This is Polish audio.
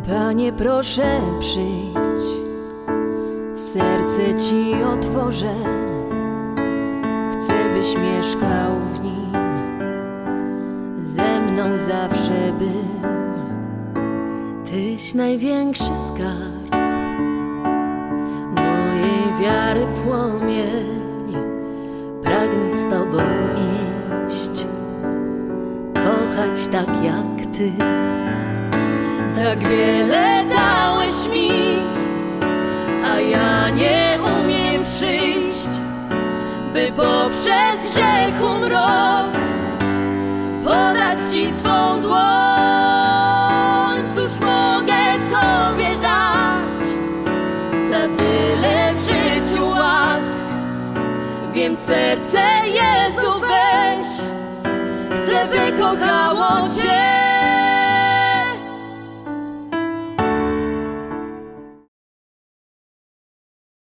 Panie, proszę przyjdź, serce Ci otworzę, chcę, byś mieszkał w nim, ze mną zawsze był. Tyś największy skarb mojej wiary płomień. Pragnę z Tobą iść, kochać tak jak Ty. Tak wiele dałeś mi, a ja nie umiem przyjść, by poprzez grzechu mrok podać Ci swą dłoń. Cóż mogę Tobie dać za tyle w życiu łask? Wiem, serce Jezu weź, chcę, by kochało Cię.